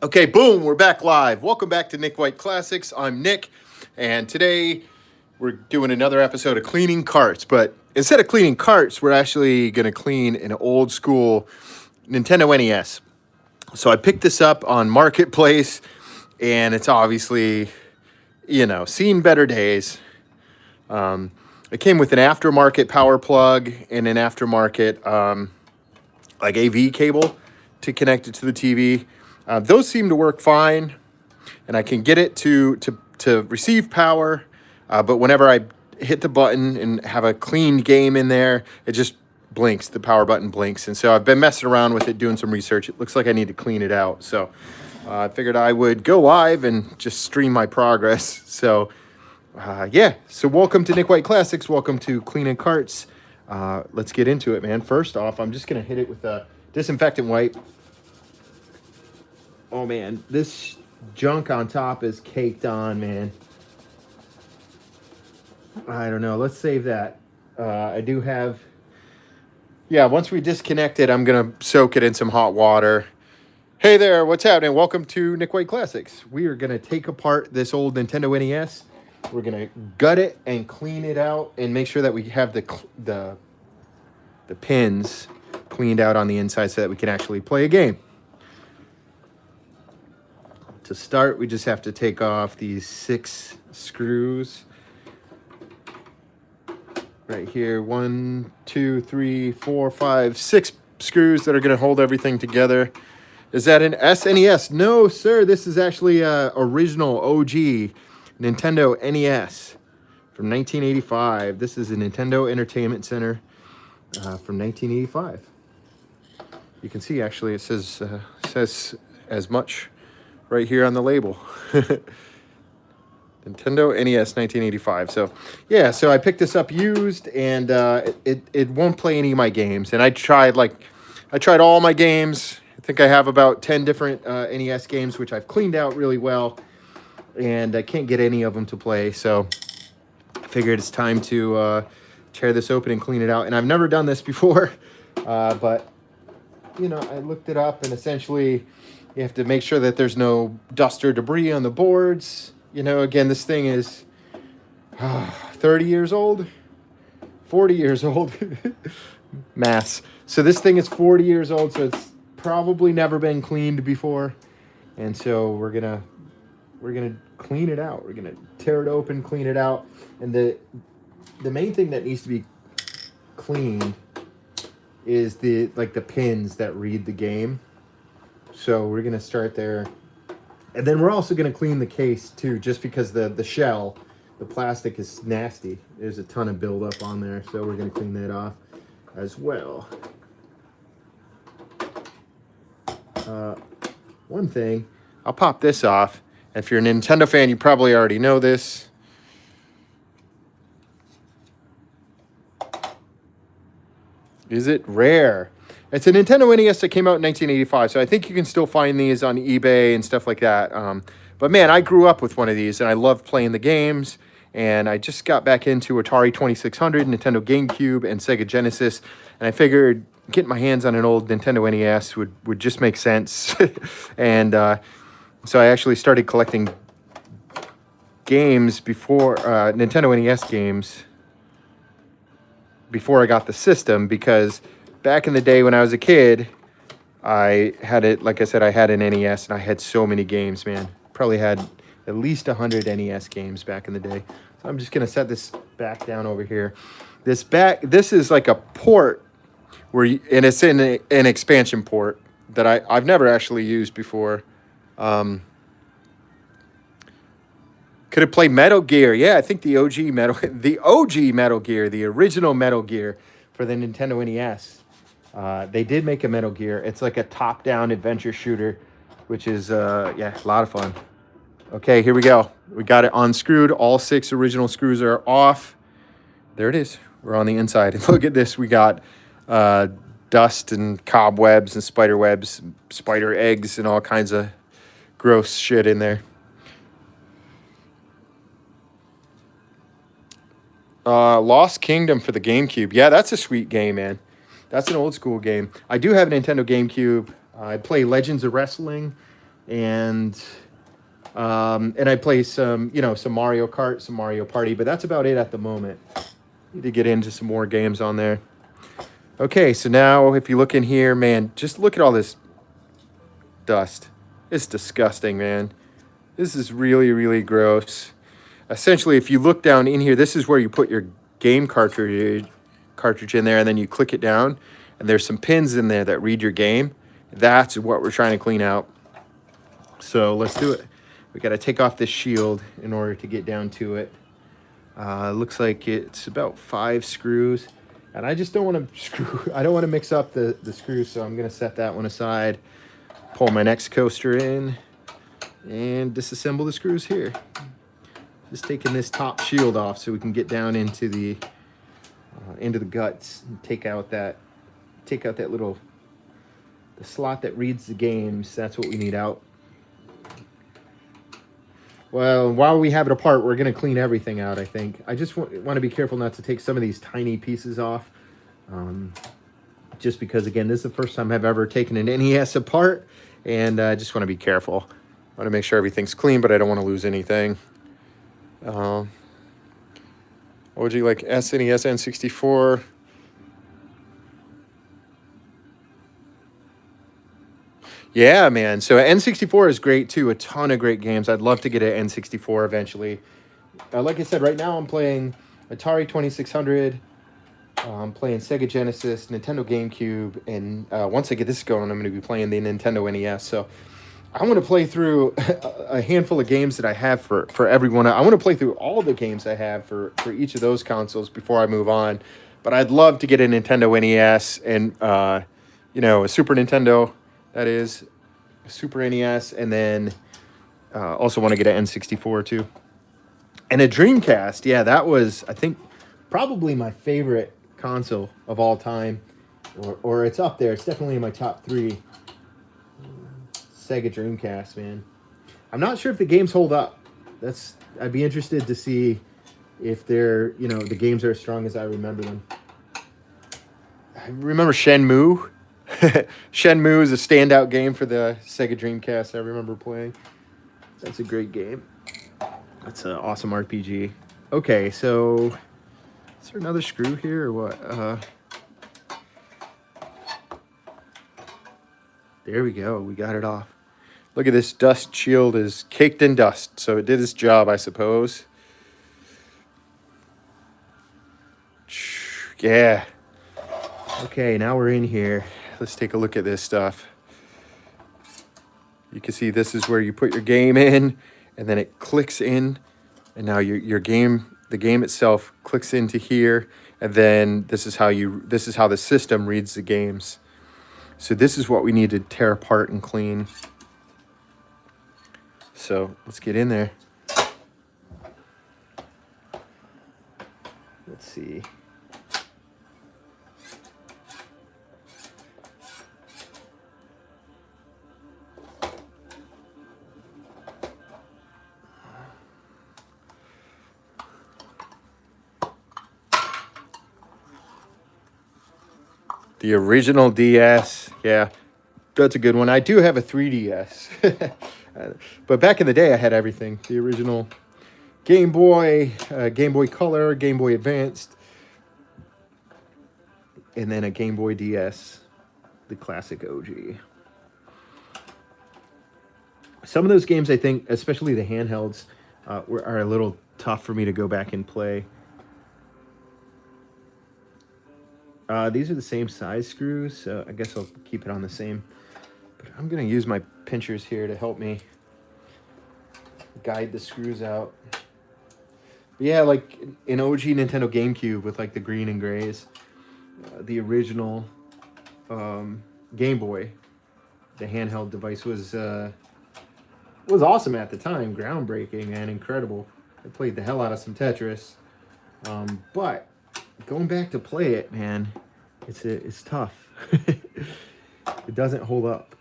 Okay, boom, we're back live. Welcome back to Nick White Classics. I'm Nick, and today we're doing another episode of Cleaning Carts. But instead of cleaning carts, we're actually going to clean an old school Nintendo NES. So I picked this up on Marketplace, and it's obviously, seen better days. It came with an aftermarket power plug and an aftermarket like AV cable to connect it to the TV. Those seem to work fine, and I can get it to receive power. But whenever I hit the button and have a clean game in there, it just blinks. The power button blinks. And so I've been messing around with it, doing some research. It looks like I need to clean it out. So I figured I would go live and just stream my progress. So yeah, so welcome to Nick White Classics. Welcome to Cleanin Carts. Let's get into it, man. First off, I'm just going to hit it with a disinfectant wipe. Oh, man, this junk on top is caked on, man. I don't know. Let's save that. I do have... Yeah, once we disconnect it, I'm going to soak it in some hot water. Hey there, what's happening? Welcome to Nick White Classics. We are going to take apart this old Nintendo NES. We're going to gut it and clean it out and make sure that we have the pins cleaned out on the inside so that we can actually play a game. To start, we just have to take off these 6 screws right here. 1, 2, 3, 4, 5, 6 screws that are going to hold everything together. Is that an SNES? No, sir. This is actually a original OG Nintendo NES from 1985. This is a Nintendo Entertainment Center from 1985. You can see actually it says as much right here on the label. Nintendo NES 1985. So yeah, so I picked this up used, and it won't play any of my games. And I tried all my games. I think I have about 10 different NES games, which I've cleaned out really well, and I can't get any of them to play. So I figured it's time to tear this open and clean it out. And I've never done this before, but I looked it up, and essentially you have to make sure that there's no dust or debris on the boards. Again, this thing is 30 years old, 40 years old, maths. So this thing is 40 years old, so it's probably never been cleaned before. And so we're gonna clean it out. We're gonna tear it open, clean it out. And the main thing that needs to be cleaned is the pins that read the game. So we're gonna start there. And then we're also going to clean the case, too, just because the shell, the plastic is nasty. There's a ton of buildup on there, so we're going to clean that off as well. One thing, I'll pop this off. If you're a Nintendo fan, you probably already know this. Is it rare? It's a Nintendo NES that came out in 1985, so I think you can still find these on eBay and stuff like that. But man, I grew up with one of these, and I loved playing the games. And I just got back into Atari 2600, Nintendo GameCube, and Sega Genesis. And I figured getting my hands on an old Nintendo NES would just make sense. And so I actually started collecting games before, Nintendo NES games, before I got the system, because back in the day when I was a kid, I had it, like I said, I had an NES, and I had so many games, man. Probably had at least 100 NES games back in the day. So I'm just going to set this back down over here. This is like a port, and it's in an expansion port that I've never actually used before. Could it play Metal Gear? Yeah, I think the OG Metal Gear, the original Metal Gear for the Nintendo NES. They did make a Metal Gear. It's like a top-down adventure shooter, which is, yeah, a lot of fun. Okay, here we go. We got it unscrewed. All 6 original screws are off. There it is. We're on the inside. And look at this. We got dust and cobwebs and spider webs, spider eggs, and all kinds of gross shit in there. Lost Kingdom for the GameCube. Yeah, that's a sweet game, man. That's an old school game. I do have a Nintendo GameCube. I play Legends of Wrestling. and I play some, some Mario Kart, some Mario Party, but that's about it at the moment. Need to get into some more games on there. Okay, so now if you look in here, man, just look at all this dust. It's disgusting, man. This is really, really gross. Essentially, if you look down in here, this is where you put your game cartridge in there, and then you click it down, and there's some pins in there that read your game. That's what we're trying to clean out. So let's do it. We got to take off this shield in order to get down to it. Looks like it's about 5 screws, and I just don't want to screw. I don't want to mix up the screws, so I'm gonna set that one aside. Pull my next coaster in, and disassemble the screws here. Just taking this top shield off so we can get down into the guts and take out that little the slot that reads the games. That's what we need out. Well, while we have it apart, we're going to clean everything out, I think. I just want to be careful not to take some of these tiny pieces off. Just because, again, this is the first time I've ever taken an NES apart. And I just want to be careful. I want to make sure everything's clean, but I don't want to lose anything. What would you like? SNES N64. Yeah, man. So N64 is great too. A ton of great games. I'd love to get an N64 eventually. Like I said, right now I'm playing Atari 2600. I'm playing Sega Genesis, Nintendo GameCube, and once I get this going, I'm going to be playing the Nintendo NES. So I want to play through a handful of games that I have for everyone. I want to play through all the games I have for each of those consoles before I move on. But I'd love to get a Nintendo NES and a Super Nintendo. That is Super NES, and then also want to get an N64 too. And a Dreamcast. Yeah, that was, I think, probably my favorite console of all time. Or it's up there. It's definitely in my top 3. Sega Dreamcast, man. I'm not sure if the games hold up. I'd be interested to see if they're, the games are as strong as I remember them. I remember Shenmue. Shenmue is a standout game for the Sega Dreamcast I remember playing. That's a great game. That's an awesome RPG. Okay, so is there another screw here or what? There we go. We got it off. Look at this dust shield is caked in dust, so it did its job, I suppose. Yeah. Okay, now we're in here. Let's take a look at this stuff. You can see this is where you put your game in, and then it clicks in, and now the game itself clicks into here, and then this is how the system reads the games. So this is what we need to tear apart and clean. So let's get in there. Let's see. The original DS, yeah, that's a good one. I do have a 3DS, but back in the day, I had everything. The original Game Boy, Game Boy Color, Game Boy Advanced, and then a Game Boy DS, the classic OG. Some of those games, I think, especially the handhelds, are a little tough for me to go back and play. These are the same size screws, so I guess I'll keep it on the same. But I'm going to use my pinchers here to help me guide the screws out. But yeah, like an OG Nintendo GameCube with like the green and grays. The original Game Boy, the handheld device, was awesome at the time. Groundbreaking and incredible. I played the hell out of some Tetris. But going back to play it, man, it's tough. It doesn't hold up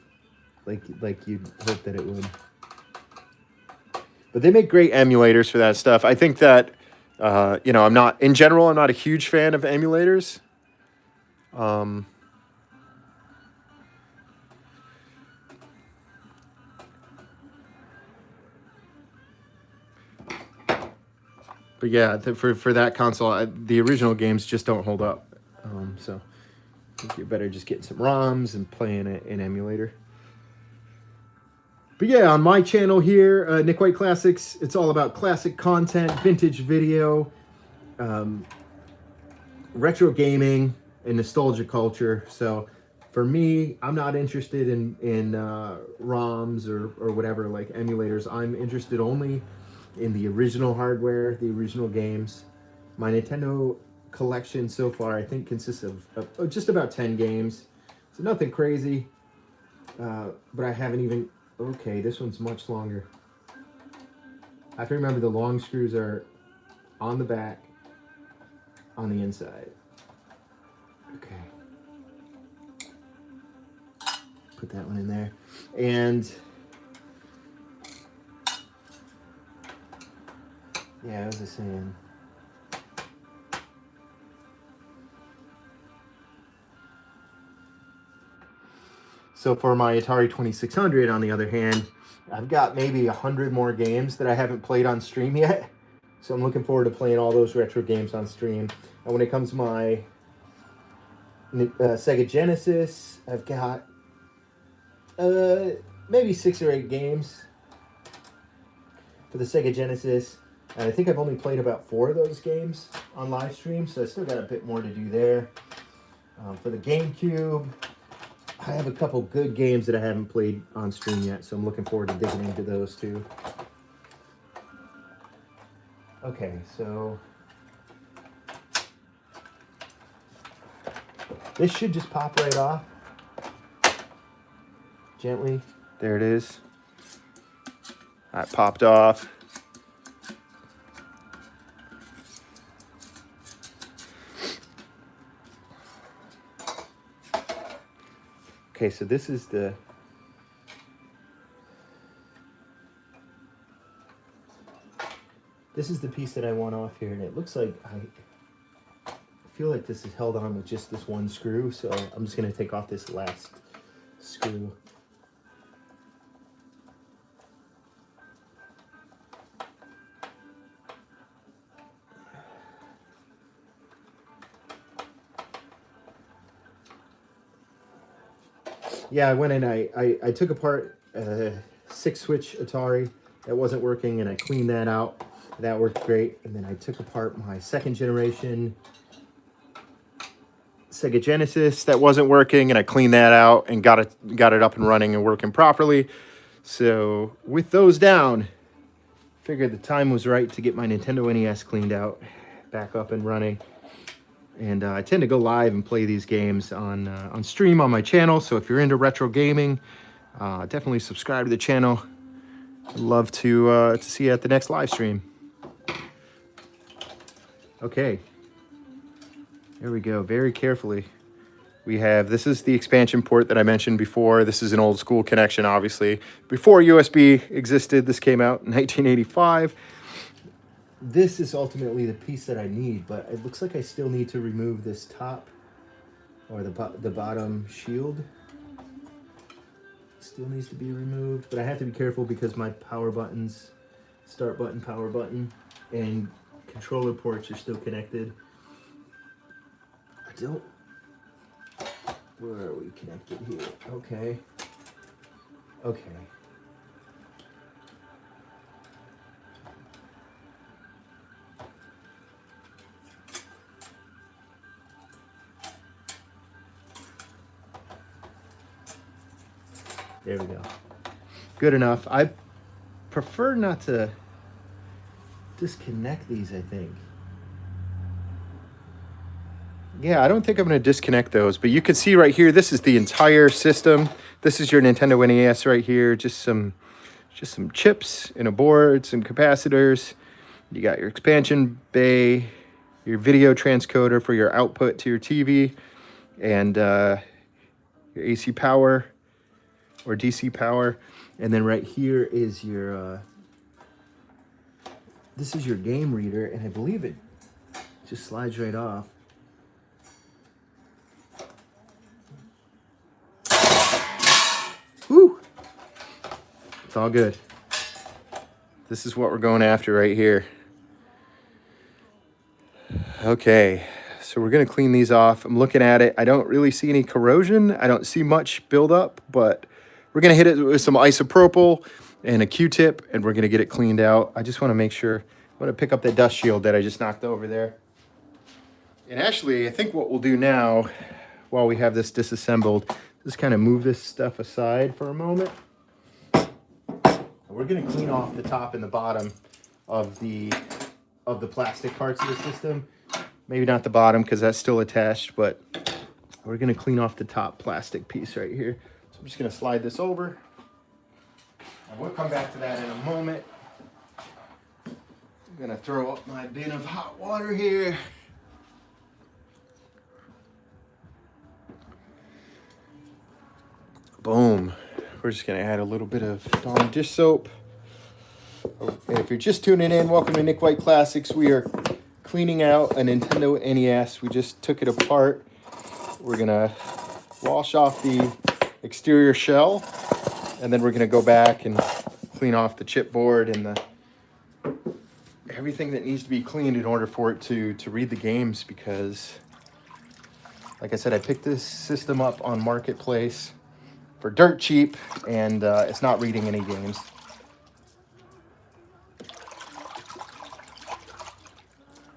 like you'd hope that it would. But they make great emulators for that stuff. I think that I'm not a huge fan of emulators. But yeah, for that console, the original games just don't hold up. So I think you're better just getting some ROMs and playing it in emulator. But yeah, on my channel here, Nick White Classics, it's all about classic content, vintage video, retro gaming, and nostalgia culture. So for me, I'm not interested in ROMs or whatever, like emulators. I'm interested only in the original hardware, the original games. My Nintendo collection so far, I think, consists of just about 10 games. So nothing crazy, but I haven't even... Okay, this one's much longer. I have to remember the long screws are on the back, on the inside. Okay. Put that one in there. And yeah, as I was saying, so for my Atari 2600, on the other hand, I've got maybe 100 more games that I haven't played on stream yet. So I'm looking forward to playing all those retro games on stream. And when it comes to my Sega Genesis, I've got maybe 6 or 8 games for the Sega Genesis. And I think I've only played about 4 of those games on live stream, so I still got a bit more to do there. For the GameCube, I have a couple good games that I haven't played on stream yet, so I'm looking forward to digging into those too. Okay, so this should just pop right off. Gently. There it is. That popped off. Okay, so this is the piece that I want off here, and it looks like I feel like this is held on with just this one screw, so I'm just going to take off this last screw. Yeah, I went in, I took apart a 6-switch Atari that wasn't working, and I cleaned that out. That worked great. And then I took apart my 2nd generation Sega Genesis that wasn't working, and I cleaned that out and got it up and running and working properly. So with those down, figured the time was right to get my Nintendo NES cleaned out, back up and running. And I tend to go live and play these games on stream on my channel. So if you're into retro gaming, definitely subscribe to the channel. I'd love to see you at the next live stream. Okay, there we go. Very carefully, we have, this is the expansion port that I mentioned before. This is an old school connection, obviously. Before USB existed, this came out in 1985. This is ultimately the piece that I need, but it looks like I still need to remove this top, or the bottom shield. Still needs to be removed, but I have to be careful because my power buttons, start button, power button, and controller ports are still connected. Where are we connected here? Okay. Okay. There we go. Good enough. I prefer not to disconnect these, I think. Yeah, I don't think I'm going to disconnect those, but you can see right here, this is the entire system. This is your Nintendo NES right here. Just some chips and a board, some capacitors. You got your expansion bay, your video transcoder for your output to your TV, and your AC power or DC power. And then right here is your this is your game reader, and I believe it just slides right off. Woo! It's all good. This is what we're going after right here. Okay, so we're gonna clean these off. I'm looking at it. I don't really see any corrosion. I don't see much buildup, but we're gonna hit it with some isopropyl and a Q-tip, and we're gonna get it cleaned out. I just wanna make sure, I'm gonna pick up that dust shield that I just knocked over there. And actually, I think what we'll do now, while we have this disassembled, just kind of move this stuff aside for a moment. We're gonna clean off the top and the bottom of the plastic parts of the system. Maybe not the bottom because that's still attached, but we're gonna clean off the top plastic piece right here. So I'm just gonna slide this over. And we'll come back to that in a moment. I'm gonna throw up my bin of hot water here. Boom. We're just gonna add a little bit of Dawn dish soap. And if you're just tuning in, welcome to Nick White Classics. We are cleaning out a Nintendo NES. We just took it apart. We're gonna wash off the exterior shell, and then we're gonna go back and clean off the chipboard and everything that needs to be cleaned in order for it to read the games, because like I said, I picked this system up on Marketplace for dirt cheap, and it's not reading any games.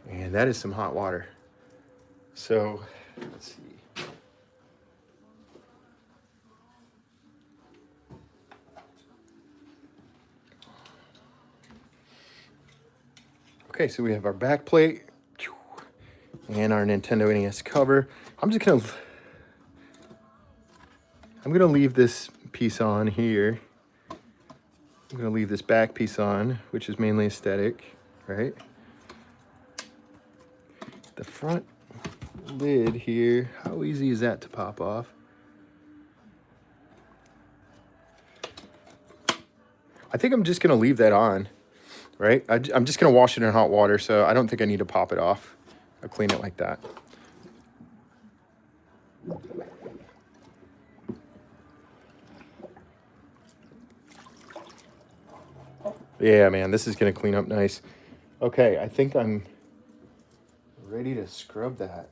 And that is some hot water. So let's see. Okay, so we have our back plate and our Nintendo NES cover. I'm gonna leave this piece on here. I'm gonna leave this back piece on, which is mainly aesthetic, right? The front lid here, how easy is that to pop off? I think I'm just gonna leave that on, right? I'm just gonna wash it in hot water, so I don't think I need to pop it off. I'll clean it like that. Yeah, man, this is gonna clean up nice. Okay, I think I'm ready to scrub that.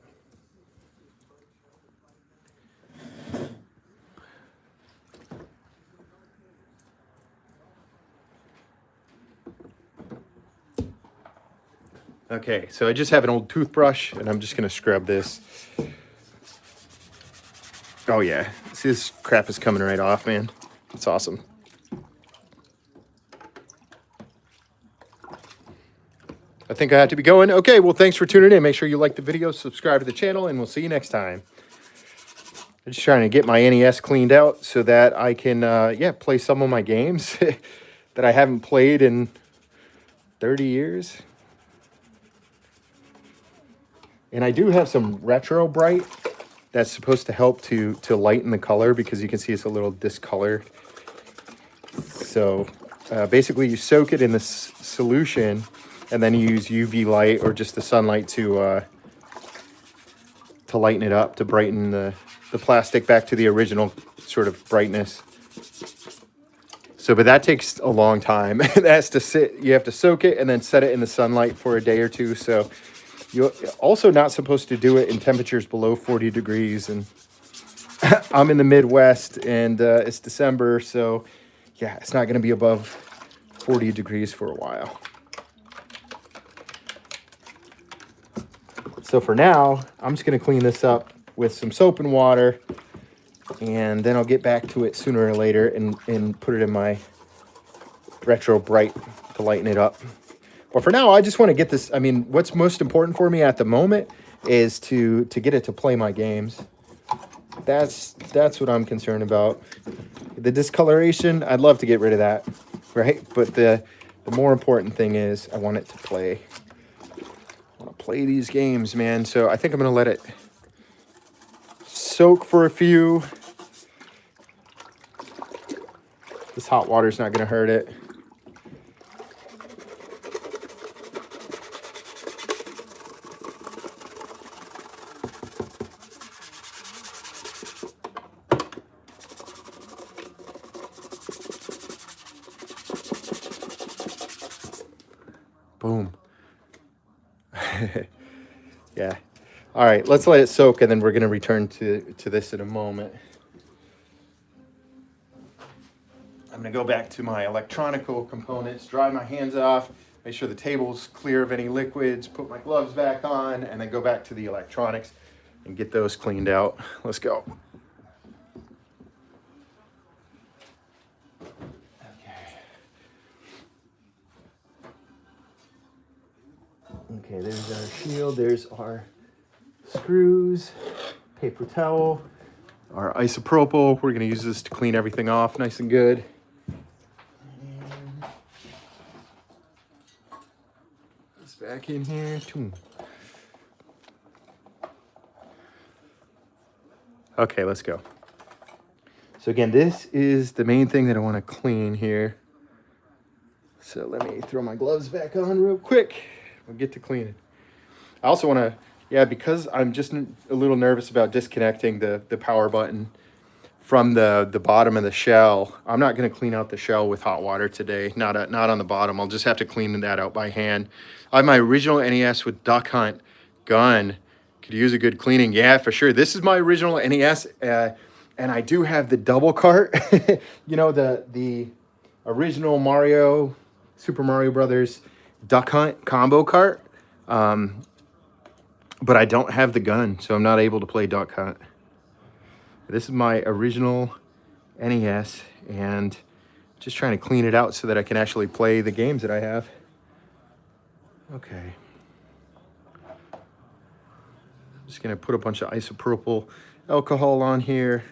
Okay, so I just have an old toothbrush, and I'm just gonna scrub this. Oh yeah, see, this crap is coming right off, man. It's awesome. I think I have to be going. Okay, well, thanks for tuning in. Make sure you like the video, subscribe to the channel, and we'll see you next time. I'm just trying to get my NES cleaned out so that I can, play some of my games that I haven't played in 30 years. And I do have some Retro Bright that's supposed to help to lighten the color, because you can see it's a little discolored. So basically you soak it in this solution, and then you use UV light or just the sunlight to lighten it up, to brighten the plastic back to the original sort of brightness. So, but that takes a long time. It has to sit, you have to soak it and then set it in the sunlight for a day or two. So you're also not supposed to do it in temperatures below 40 degrees. And I'm in the Midwest, and it's December. So yeah, it's not going to be above 40 degrees for a while. So for now, I'm just going to clean this up with some soap and water, and then I'll get back to it sooner or later and put it in my Retro Bright to lighten it up. But for now, I just want to get this. I mean, what's most important for me at the moment is to get it to play my games. That's what I'm concerned about. The discoloration, I'd love to get rid of that, right? But the more important thing is I want it to play. Play these games, man. So I think I'm gonna let it soak for a few. This hot water's not gonna hurt it. Boom. Yeah. All right, let's let it soak, and then we're going to return to this in a moment. I'm going to go back to my electronical components, dry my hands off, make sure the table's clear of any liquids, put my gloves back on, and then go back to the electronics and get those cleaned out. Let's go. Okay, there's our shield, there's our screws, paper towel, our isopropyl. We're gonna use this to clean everything off nice and good. And this back in here. Okay, let's go. So again, this is the main thing that I want to clean here. So let me throw my gloves back on real quick. We'll get to cleaning. I also want to, yeah, because I'm just a little nervous about disconnecting the power button from the bottom of the shell. I'm not going to clean out the shell with hot water today. Not on the bottom. I'll just have to clean that out by hand. I have my original NES with Duck Hunt gun. Could use a good cleaning. Yeah, for sure. This is my original NES, and I do have the double cart. You know, the original Super Mario Brothers Duck Hunt combo cart. But I don't have the gun, so I'm not able to play Duck Hunt. This is my original NES, and just trying to clean it out so that I can actually play the games that I have. Okay. I'm just gonna put a bunch of isopropyl alcohol on here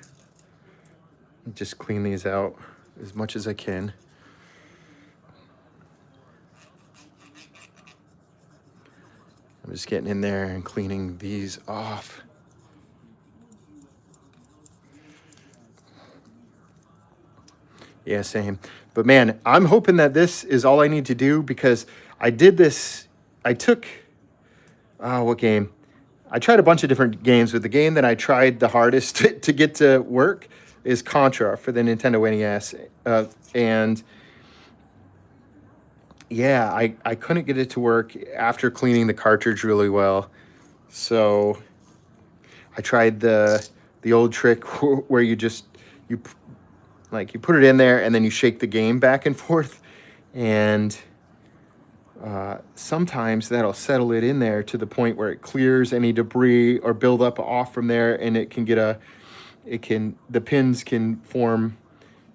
and just clean these out as much as I can. I'm just getting in there and cleaning these off. Yeah, same. But man, I'm hoping that this is all I need to do, because I did this. I took, what game? I tried a bunch of different games, but the game that I tried the hardest to get to work is Contra for the Nintendo NES. And yeah, I couldn't get it to work after cleaning the cartridge really well. So I tried the old trick where you put it in there and then you shake the game back and forth, and sometimes that'll settle it in there to the point where it clears any debris or build up off from there, and it can get the pins can form,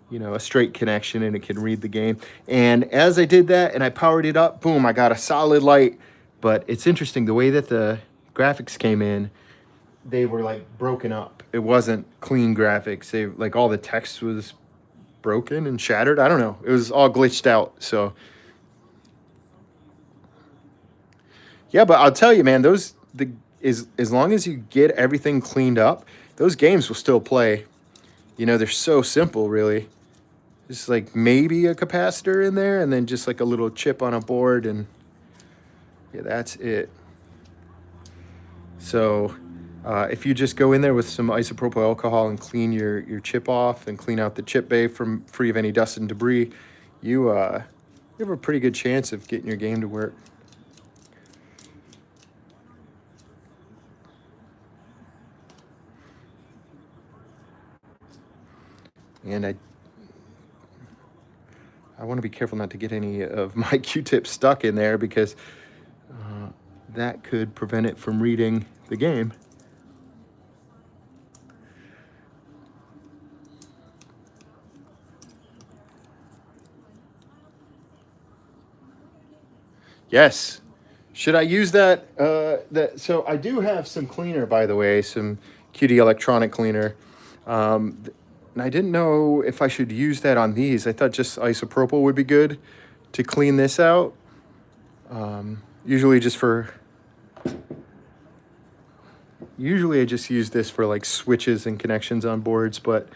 you know, a straight connection, and it can read the game. And as I did that and I powered it up, boom, I got a solid light. But it's interesting, the way that the graphics came in, they were like broken up. It wasn't clean graphics. Like all the text was broken and shattered. I don't know. It was all glitched out. So yeah, but I'll tell you, man, as long as you get everything cleaned up, those games will still play. You know, they're so simple, really. Just like maybe a capacitor in there, and then just like a little chip on a board, and yeah, that's it. So if you just go in there with some isopropyl alcohol and clean your chip off and clean out the chip bay free of any dust and debris, you have a pretty good chance of getting your game to work. And I want to be careful not to get any of my Q-tips stuck in there, because that could prevent it from reading the game. Yes. Should I use that? So I do have some cleaner, by the way, some QD electronic cleaner. And I didn't know if I should use that on these. I thought just isopropyl would be good to clean this out. Usually I just use this for like switches and connections on boards, but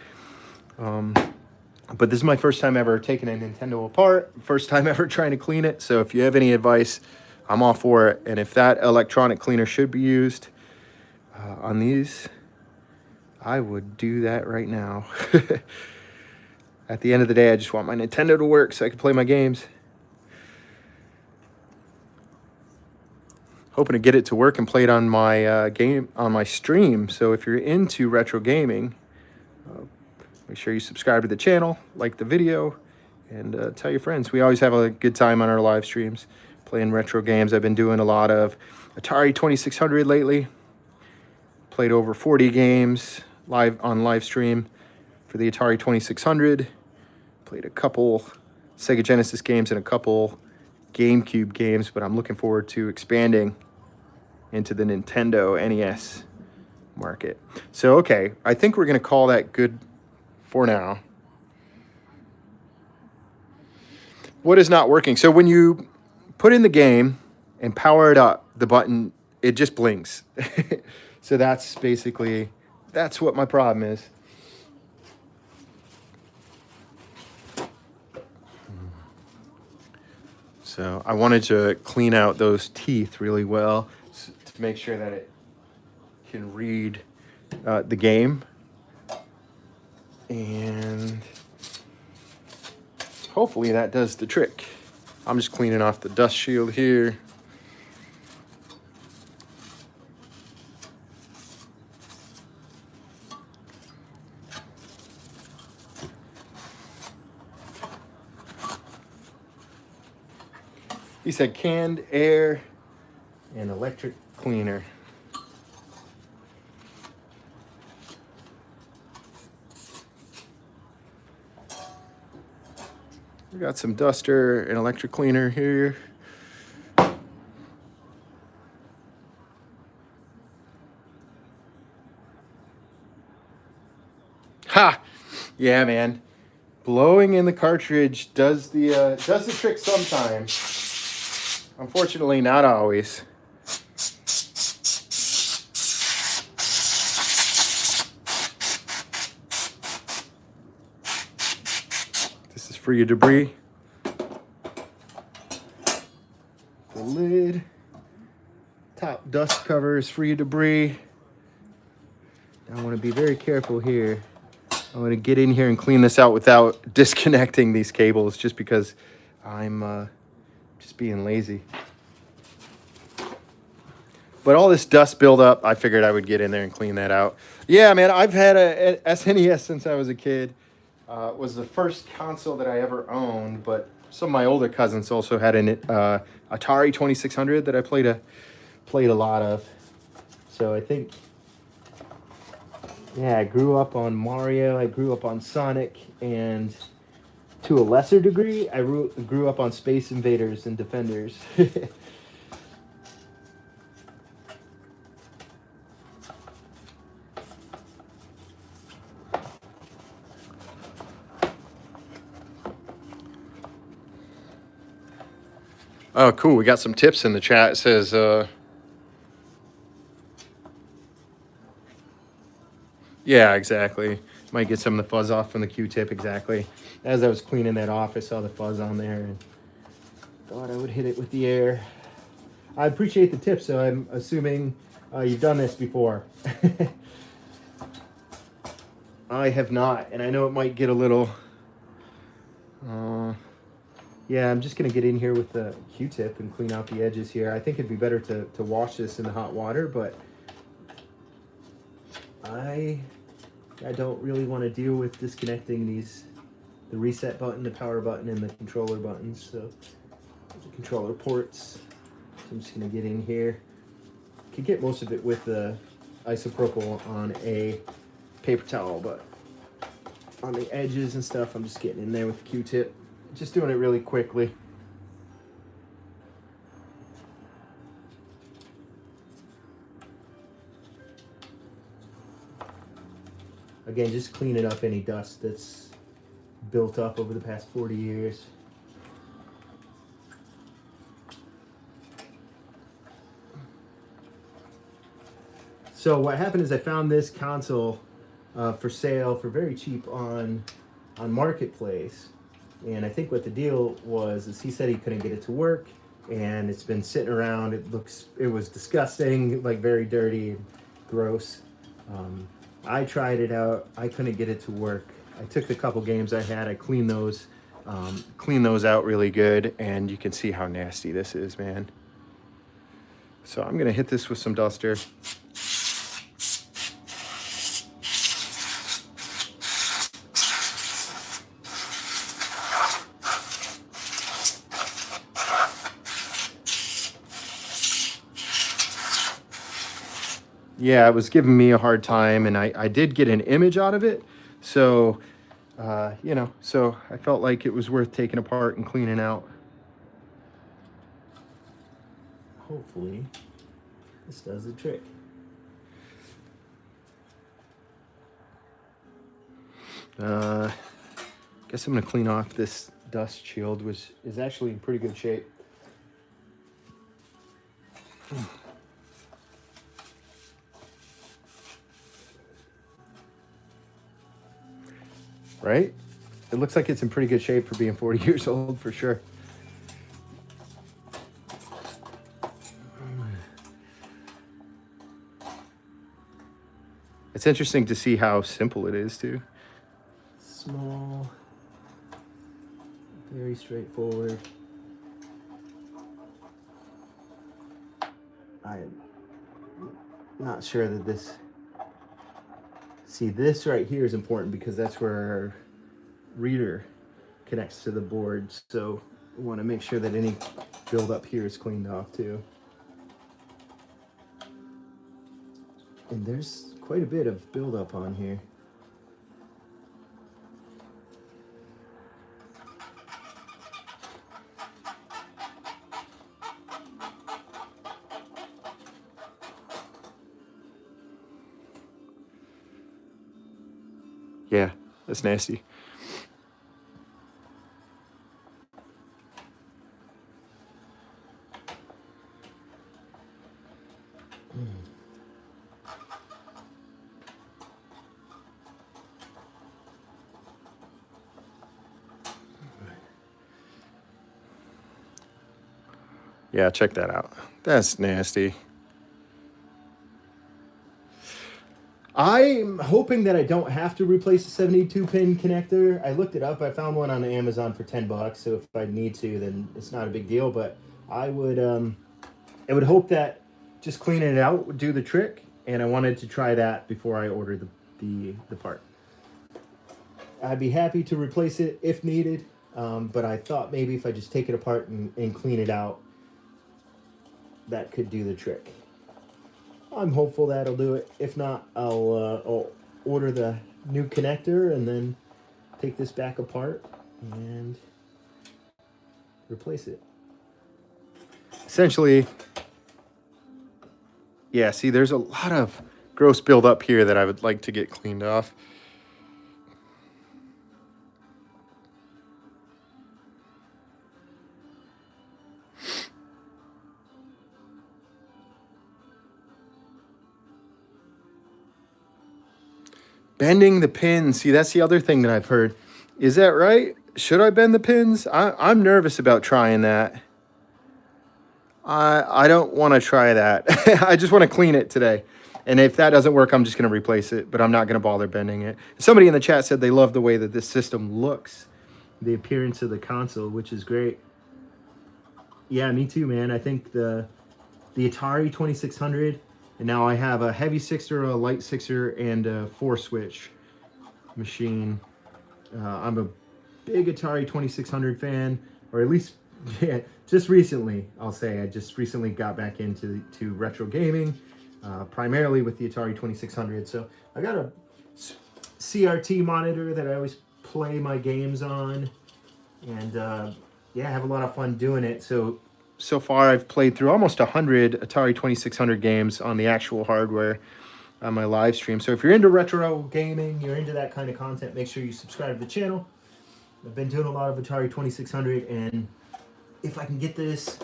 this is my first time ever taking a Nintendo apart, first time ever trying to clean it. So if you have any advice, I'm all for it. And if that electronic cleaner should be used on these, I would do that right now. At the end of the day, I just want my Nintendo to work so I can play my games. hoping to get it to work and play it on my stream. So if you're into retro gaming, make sure you subscribe to the channel, like the video, and tell your friends. We always have a good time on our live streams playing retro games. I've been doing a lot of Atari 2600 lately. Played over 40 games live stream for the Atari 2600. Played a couple Sega Genesis games and a couple GameCube games, but I'm looking forward to expanding into the Nintendo NES market. So, okay, I think we're going to call that good for now. What is not working? So when you put in the game and power it up, the button, it just blinks. So that's basically, that's what my problem is. So I wanted to clean out those teeth really well to make sure that it can read the game. And hopefully that does the trick. I'm just cleaning off the dust shield here. He said canned air and electric cleaner. We got some duster and electric cleaner here. Ha! Yeah, man. Blowing in the cartridge does the trick sometimes. Unfortunately, not always. This is for your debris. The lid. Top dust cover is for your debris. I want to be very careful here. I want to get in here and clean this out without disconnecting these cables, just because I'm just being lazy. But all this dust buildup, I figured I would get in there and clean that out. Yeah, man, I've had a SNES since I was a kid. It was the first console that I ever owned, but some of my older cousins also had an Atari 2600 that I played a lot of. So I think, yeah, I grew up on Mario, I grew up on Sonic, and to a lesser degree, I grew up on Space Invaders and Defenders. Oh, cool. We got some tips in the chat. It says, yeah, exactly. Might get some of the fuzz off from the Q-tip, exactly. As I was cleaning that off, I saw the fuzz on there and thought I would hit it with the air. I appreciate the tip, so I'm assuming you've done this before. I have not, and I know it might get a little... yeah, I'm just going to get in here with the Q-tip and clean out the edges here. I think it'd be better to wash this in the hot water, but I don't really want to deal with disconnecting the reset button, the power button, and the controller buttons. So the controller ports. So I'm just going to get in here. Could get most of it with the isopropyl on a paper towel, but on the edges and stuff, I'm just getting in there with the Q-tip. Just doing it really quickly. Again, just cleaning up any dust that's built up over the past 40 years. So what happened is I found this console for sale for very cheap on Marketplace. And I think what the deal was is he said he couldn't get it to work, and it's been sitting around. It was disgusting, like very dirty and gross. I tried it out. I couldn't get it to work. I took the couple games I had. I cleaned those out really good, and you can see how nasty this is, man. So I'm gonna hit this with some duster. Yeah, it was giving me a hard time, and I did get an image out of it. So, you know, so I felt like it was worth taking apart and cleaning out. Hopefully, this does the trick. Guess I'm gonna clean off this dust shield, which is actually in pretty good shape. Right? It looks like it's in pretty good shape for being 40 years old, for sure. It's interesting to see how simple it is, too. Small, very straightforward. I'm not sure that this... See, this right here is important because that's where our reader connects to the board. So we want to make sure that any buildup here is cleaned off too. And there's quite a bit of buildup on here. Yeah, that's nasty. Yeah, check that out. That's nasty. I'm hoping that I don't have to replace the 72-pin connector. I looked it up. I found one on Amazon for $10, so if I need to, then it's not a big deal. But I would hope that just cleaning it out would do the trick, and I wanted to try that before I ordered the part. I'd be happy to replace it if needed, but I thought maybe if I just take it apart and clean it out, that could do the trick. I'm hopeful that'll do it. If not, I'll order the new connector and then take this back apart and replace it. Essentially, yeah, see, there's a lot of gross buildup here that I would like to get cleaned off. Bending the pins. See, that's the other thing that I've heard. Is that right? Should I bend the pins? I'm nervous about trying that. I don't want to try that. I just want to clean it today. And if that doesn't work, I'm just going to replace it. But I'm not going to bother bending it. Somebody in the chat said they love the way that this system looks. The appearance of the console, which is great. Yeah, me too, man. I think the Atari 2600... And now I have a heavy sixer, a light sixer, and a 4-switch machine. I'm a big Atari 2600 fan, or at least yeah, just recently, I'll say. I just recently got back into retro gaming, primarily with the Atari 2600. So I got a CRT monitor that I always play my games on. And yeah, I have a lot of fun doing it. So far, I've played through almost 100 Atari 2600 games on the actual hardware on my live stream. So if you're into retro gaming, you're into that kind of content, make sure you subscribe to the channel. I've been doing a lot of Atari 2600, and if I can get this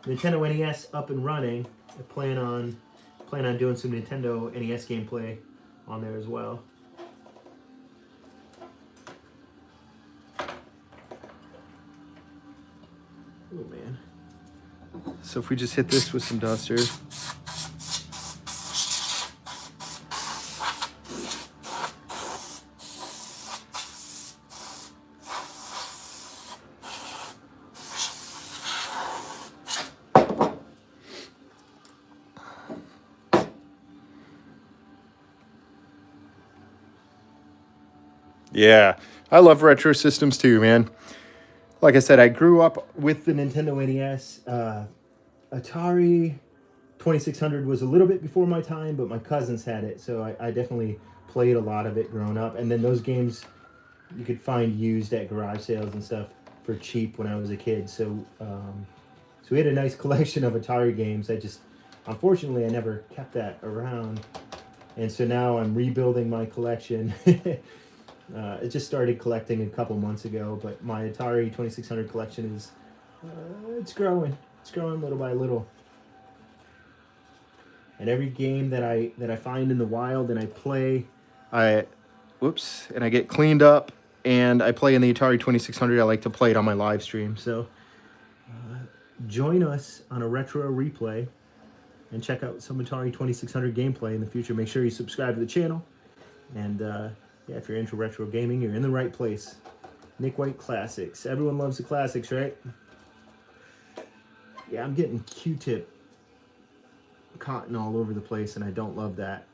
Nintendo NES up and running, I plan on doing some Nintendo NES gameplay on there as well. Oh man. So if we just hit this with some duster. Yeah, I love retro systems too, man. Like I said, I grew up with the Nintendo NES. Atari 2600 was a little bit before my time, but my cousins had it, so I definitely played a lot of it growing up. And then those games you could find used at garage sales and stuff for cheap when I was a kid. So we had a nice collection of Atari games. Unfortunately, I never kept that around, and so now I'm rebuilding my collection. I just started collecting a couple months ago, but my Atari 2600 collection is it's growing. It's growing little by little. And every game that I find in the wild and I play, I get cleaned up and I play in the Atari 2600. I like to play it on my live stream. So join us on a retro replay and check out some Atari 2600 gameplay in the future. Make sure you subscribe to the channel. And yeah, if you're into retro gaming, you're in the right place. Nick White Classics. Everyone loves the classics, right? Yeah, I'm getting Q-tip cotton all over the place, and I don't love that.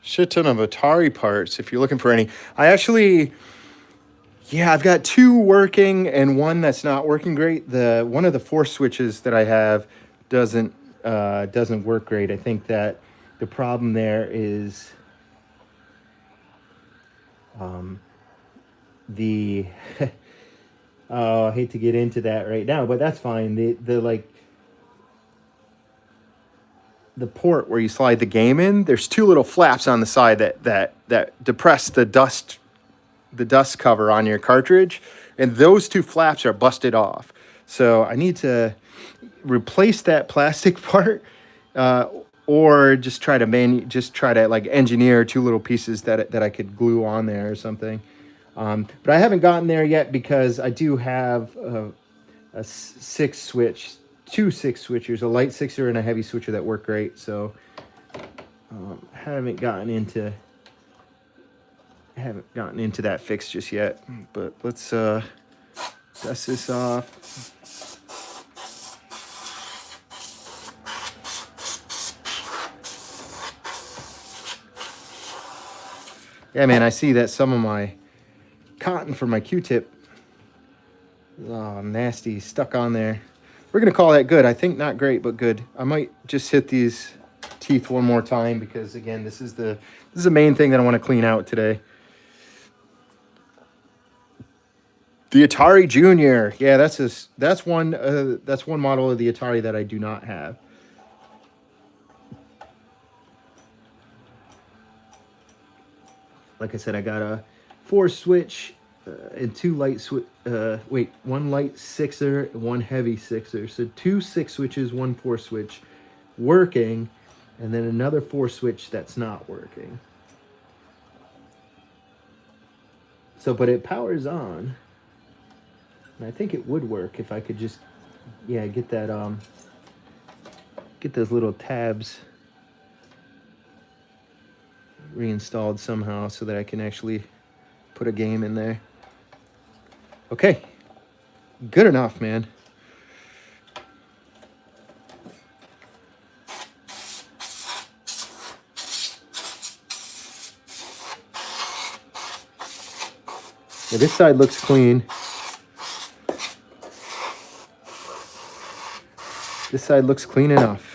Shit ton of Atari parts if you're looking for any. I've got two working and one that's not working great. One of the 4 switches that I have doesn't work great. I think that the problem there is the oh, I hate to get into that right now, but that's fine. The port where you slide the game in, there's 2 little flaps on the side that depress the dust cover on your cartridge, and those 2 flaps are busted off. So I need to replace that plastic part, or just try to like engineer 2 little pieces that I could glue on there or something. But I haven't gotten there yet because I do have a 6 switch. 2 6 switchers, a light 6er and a heavy switcher that work great. So haven't gotten into that fix just yet. But let's dust this off. Yeah, man, I see that some of my cotton for my Q-tip, nasty, stuck on there. We're going to call that good. I think not great, but good. I might just hit these teeth one more time because, again, this is the main thing that I want to clean out today. The Atari Junior. Yeah, that's one model of the Atari that I do not have. Like I said, I got a 4 switch and 2 light one light 6er, 1 heavy 6er. So 2 6 switches, 1 4 switch working, and then another 4 switch that's not working. So, but it powers on, and I think it would work if I could just, get that get those little tabs reinstalled somehow so that I can actually put a game in there. Okay, good enough, man. Yeah, this side looks clean. This side looks clean enough.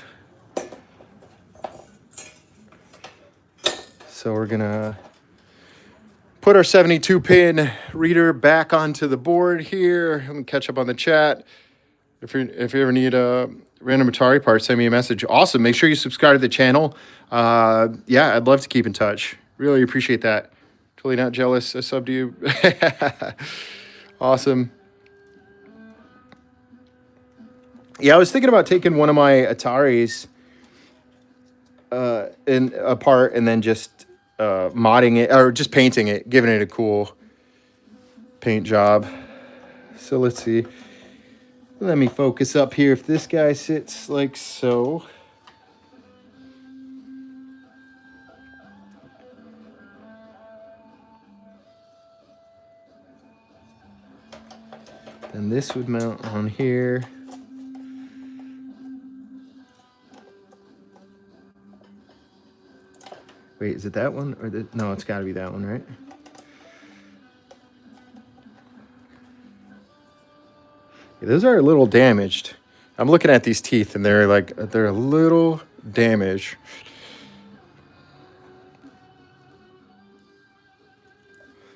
So we're gonna put our 72-pin reader back onto the board here. I'm gonna catch up on the chat. If you ever need a random Atari part, send me a message. Awesome. Make sure you subscribe to the channel. Yeah, I'd love to keep in touch. Really appreciate that. Totally not jealous. I subbed to you. Awesome. Yeah, I was thinking about taking one of my Ataris apart and then just modding it or just painting it, giving it a cool paint job. So let's see. Let me focus up here. If this guy sits like so. Then this would mount on here. Wait, is it that one? Or no, it's got to be that one, right? Yeah, those are a little damaged. I'm looking at these teeth and they're a little damaged.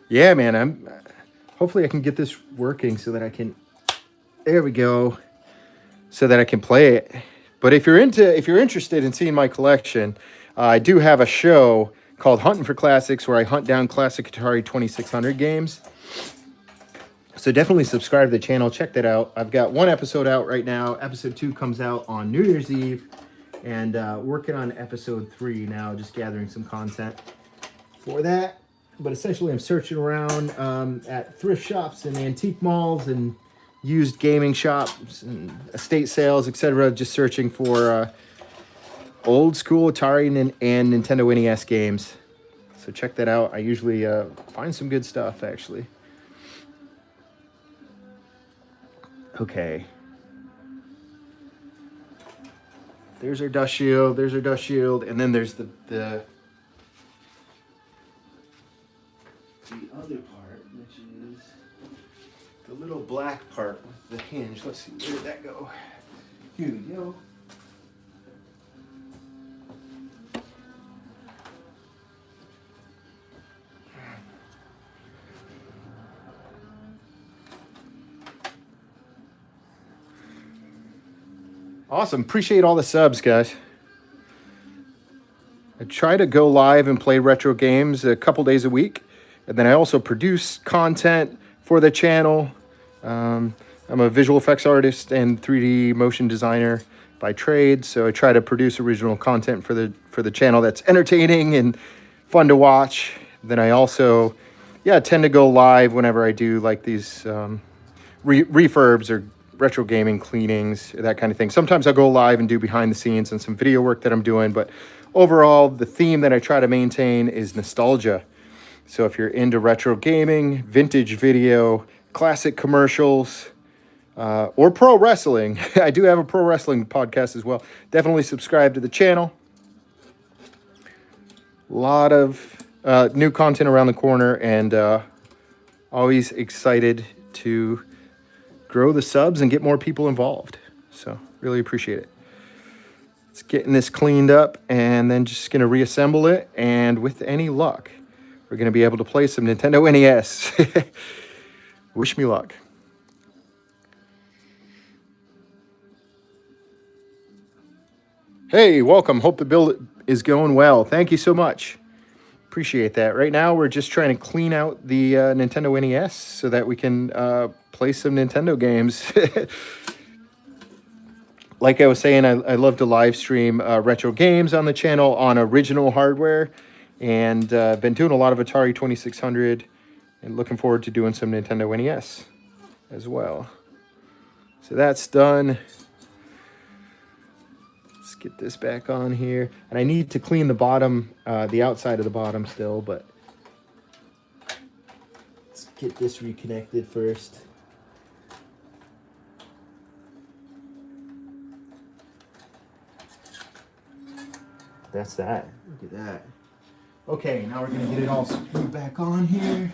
Yeah, man, hopefully I can get this working so that I can, there we go, so that I can play it. But if you're interested in seeing my collection, I do have a show called Hunting for Classics where I hunt down classic Atari 2600 games. So definitely subscribe to the channel. Check that out. I've got one episode out right now. Episode 2 comes out on New Year's Eve. And working on episode 3 now, just gathering some content for that. But essentially I'm searching around at thrift shops and antique malls and used gaming shops and estate sales, etc. Just searching for old school Atari and Nintendo NES games. So check that out. I usually find some good stuff, actually. Okay. There's our dust shield. There's our dust shield. And then there's the other part, which is the little black part with the hinge. Let's see, where did that go? Here we go. Awesome. Appreciate all the subs, guys. I try to go live and play retro games a couple days a week. And then I also produce content for the channel. I'm a visual effects artist and 3D motion designer by trade. So I try to produce original content for the channel that's entertaining and fun to watch. Then I also, tend to go live whenever I do like these refurbs or retro gaming cleanings, that kind of thing. Sometimes I'll go live and do behind the scenes and some video work that I'm doing. But overall, the theme that I try to maintain is nostalgia. So if you're into retro gaming, vintage video, classic commercials, or pro wrestling, I do have a pro wrestling podcast as well. Definitely subscribe to the channel. A lot of new content around the corner, and always excited to grow the subs and get more people involved. So really appreciate it. It's getting this cleaned up and then just going to reassemble it. And with any luck, we're going to be able to play some Nintendo NES. Wish me luck. Hey, welcome. Hope the build is going well. Thank you so much. Appreciate that. Right now, we're just trying to clean out the Nintendo NES so that we can play some Nintendo games. Like I was saying, I love to live stream retro games on the channel on original hardware. And I've been doing a lot of Atari 2600 and looking forward to doing some Nintendo NES as well. So that's done. Let's get this back on here. And I need to clean the bottom, the outside of the bottom still, but let's get this reconnected first. That's that. Look at that. Okay, now we're going to get it all screwed back on here.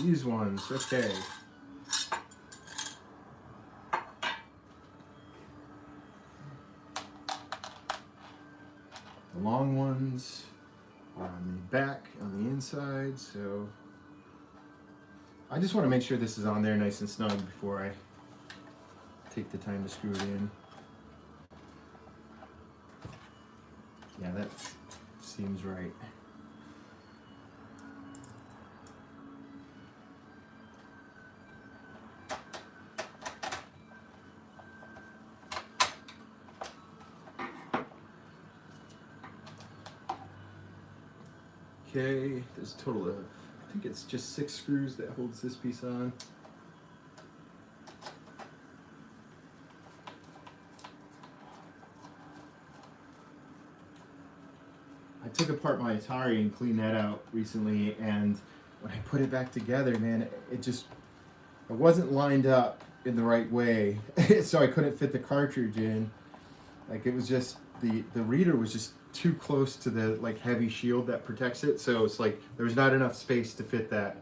These ones, okay. The long ones are on the back, on the inside, so I just want to make sure this is on there nice and snug before I take the time to screw it in. Yeah, that seems right. Okay, there's a total of, I think it's just 6 screws that holds this piece on. I took apart my Atari and cleaned that out recently, and when I put it back together, man, it wasn't lined up in the right way, so I couldn't fit the cartridge in. Like, it was just, the reader was just too close to the like heavy shield that protects it, so it's like there was not enough space to fit that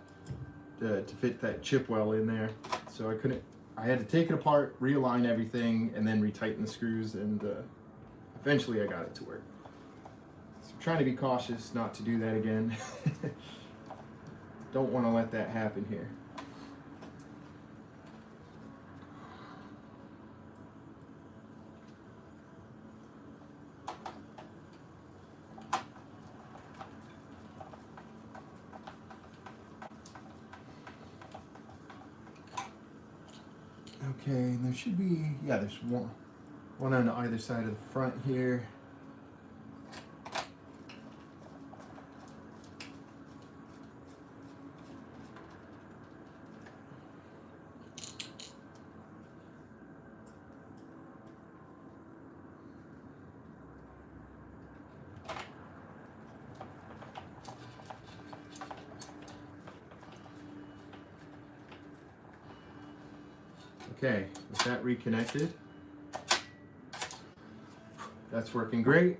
chip well in there. So I had to take it apart, realign everything, and then retighten the screws, and eventually I got it to work. So I'm trying to be cautious not to do that again. Don't want to let that happen here. Okay, and there should be, yeah, there's one on either side of the front here. Okay, with that reconnected, that's working great.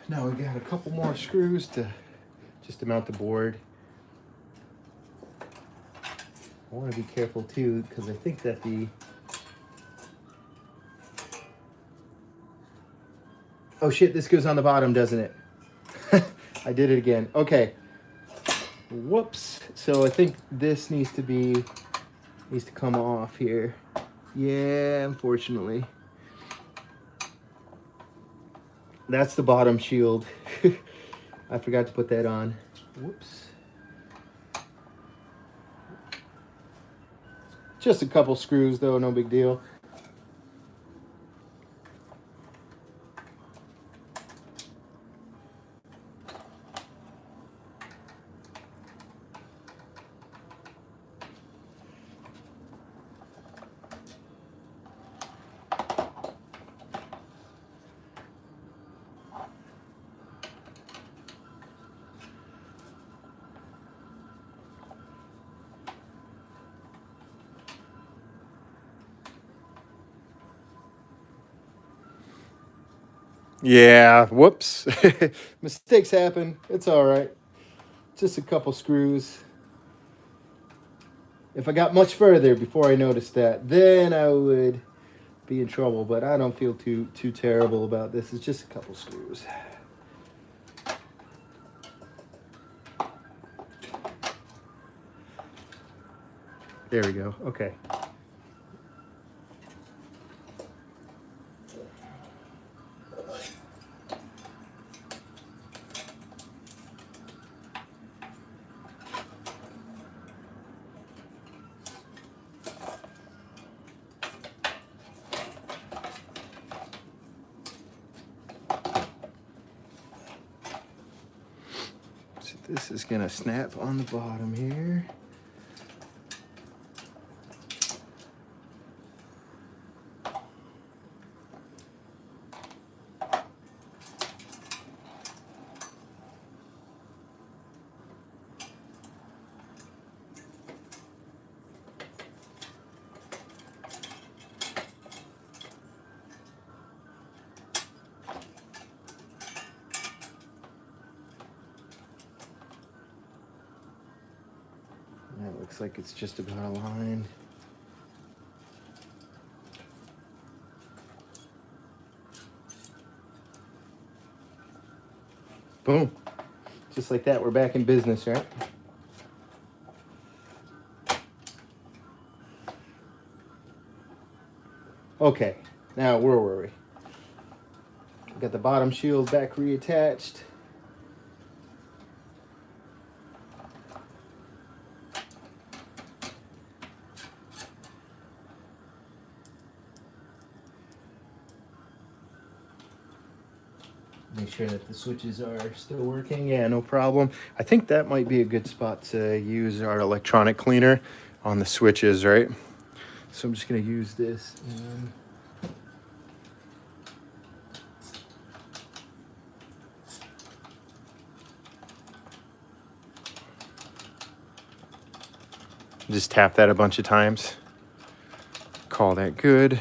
Now we got a couple more screws to just to mount the board. I want to be careful too, because I think that oh shit, this goes on the bottom, doesn't it? I did it again. Okay. Whoops. So I think this needs to come off here. Yeah, unfortunately. That's the bottom shield. I forgot to put that on. Whoops. Just a couple screws though, no big deal. Yeah, whoops. Mistakes happen. It's all right. Just a couple screws. If I got much further before I noticed that, then I would be in trouble, but I don't feel too terrible about this. It's just a couple screws. There we go. Okay. So this is gonna snap on the bottom here. That looks like it's just about aligned. Boom. Just like that, we're back in business, right? Okay, now where were we? Got the bottom shield back reattached. sure that the switches are still working. Yeah, no problem. I think that might be a good spot to use our electronic cleaner on the switches, right? So I'm just going to use this and just tap that a bunch of times. Call that good.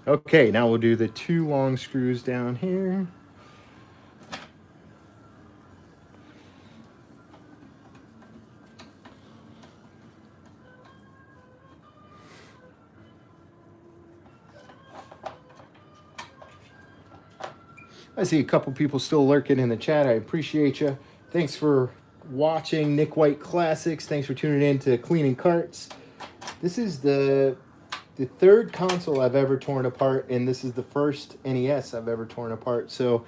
Okay, now we'll do the 2 long screws down here. I see a couple people still lurking in the chat. I appreciate you. Thanks for watching Nick White Classics. Thanks for tuning in to Cleanin Carts. This is the 3rd console I've ever torn apart, and this is the first NES I've ever torn apart. So,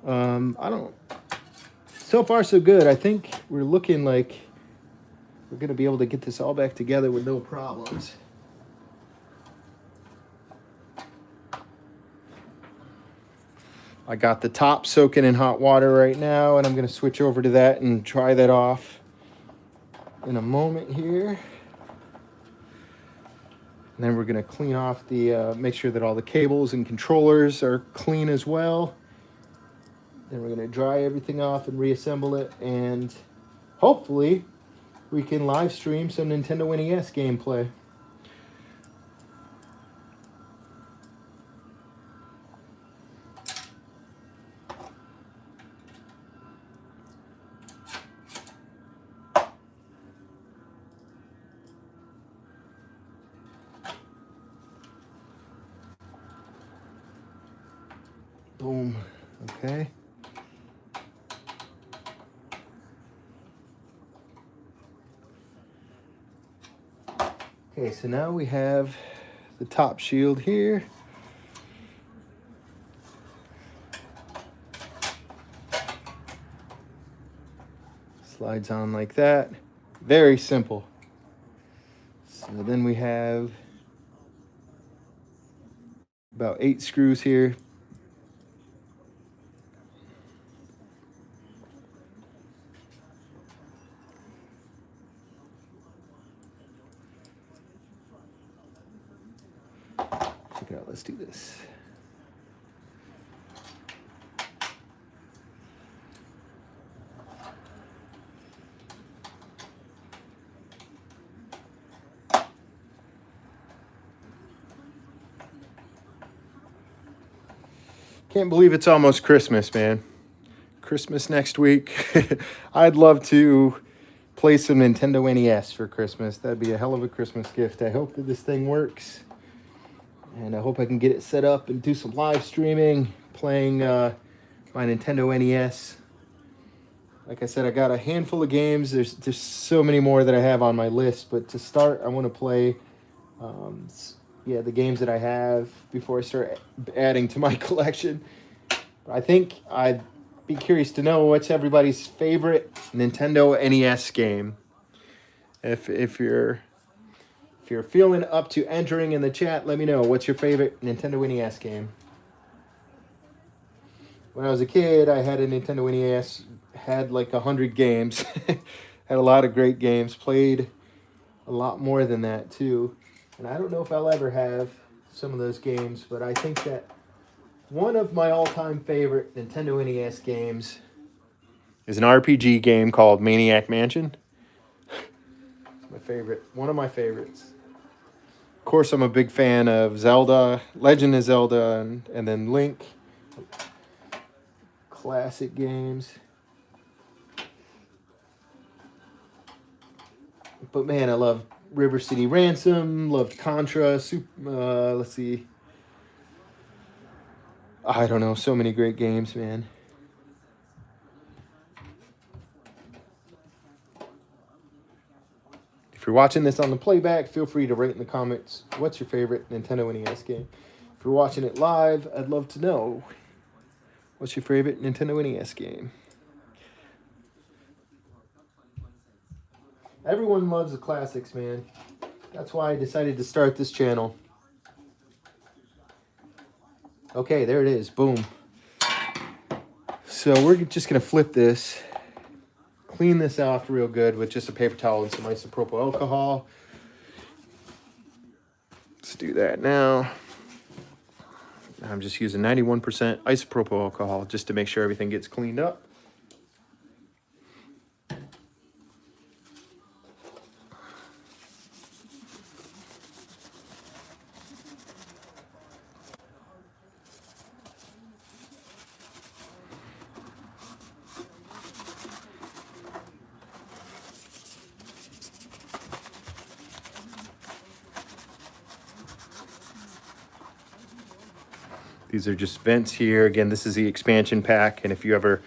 so far so good. I think we're looking like we're going to be able to get this all back together with no problems. I got the top soaking in hot water right now, and I'm going to switch over to that and try that off in a moment here. And then we're going to clean off the, make sure that all the cables and controllers are clean as well. Then we're going to dry everything off and reassemble it. And hopefully we can live stream some Nintendo NES gameplay. Boom. Okay. Okay, so now we have the top shield here. Slides on like that. Very simple. So then we have about 8 screws here. Check it out, let's do this. Can't believe it's almost Christmas, man. Christmas next week. I'd love to play some Nintendo NES for Christmas. That'd be a hell of a Christmas gift. I hope that this thing works. And I hope I can get it set up and do some live streaming, playing my Nintendo NES. Like I said, I got a handful of games. There's so many more that I have on my list. But to start, I want to play the games that I have before I start adding to my collection. I think I'd be curious to know what's everybody's favorite Nintendo NES game. If you're feeling up to entering in the chat, let me know what's your favorite Nintendo NES game. When I was a kid, I had a Nintendo NES, had like 100 games. Had a lot of great games, played a lot more than that too. And I don't know if I'll ever have some of those games, but I think that one of my all-time favorite Nintendo NES games is an RPG game called Maniac Mansion. It's my favorite, one of my favorites. Of course, I'm a big fan of Zelda, Legend of Zelda, and then Link. Classic games. But man, I love River City Ransom, loved Contra, let's see. I don't know, so many great games, man. If you're watching this on the playback, feel free to write in the comments what's your favorite Nintendo NES game. If you're watching it live, I'd love to know what's your favorite Nintendo NES game. Everyone loves the classics, man. That's why I decided to start this channel. Okay, there it is. Boom. So we're just going to flip this, clean this off real good with just a paper towel and some isopropyl alcohol. Let's do that now. I'm just using 91% isopropyl alcohol just to make sure everything gets cleaned up. These are just vents here. Again, this is the expansion pack, and if you ever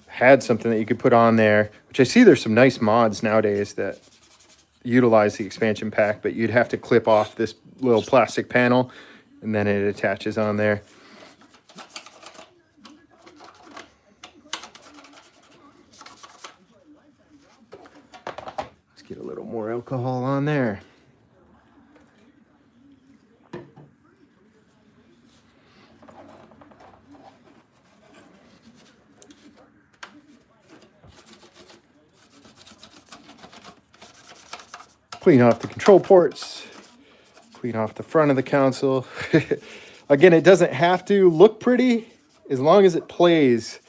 had something that you could put on there, which I see there's some nice mods nowadays that utilize the expansion pack, but you'd have to clip off this little plastic panel and then it attaches on there. Let's get a little more alcohol on there. Clean off the control ports, clean off the front of the console. Again, it doesn't have to look pretty as long as it plays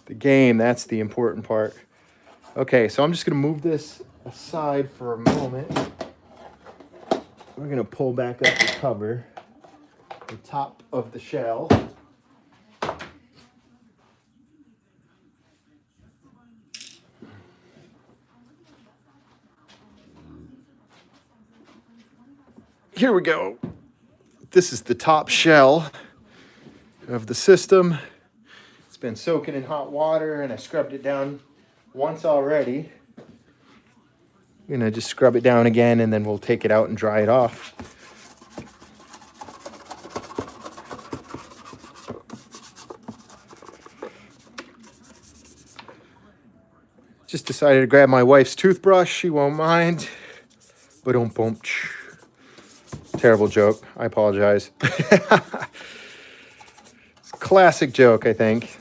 the game. That's the important part. Okay, so I'm just going to move this aside for a moment. We're going to pull back up the cover, the top of the shell. Here we go. This is the top shell of the system. It's been soaking in hot water and I scrubbed it down once already. I'm gonna just scrub it down again and then we'll take it out and dry it off. Just decided to grab my wife's toothbrush. She won't mind. Boom. Terrible joke. I apologize. It's a classic joke, I think.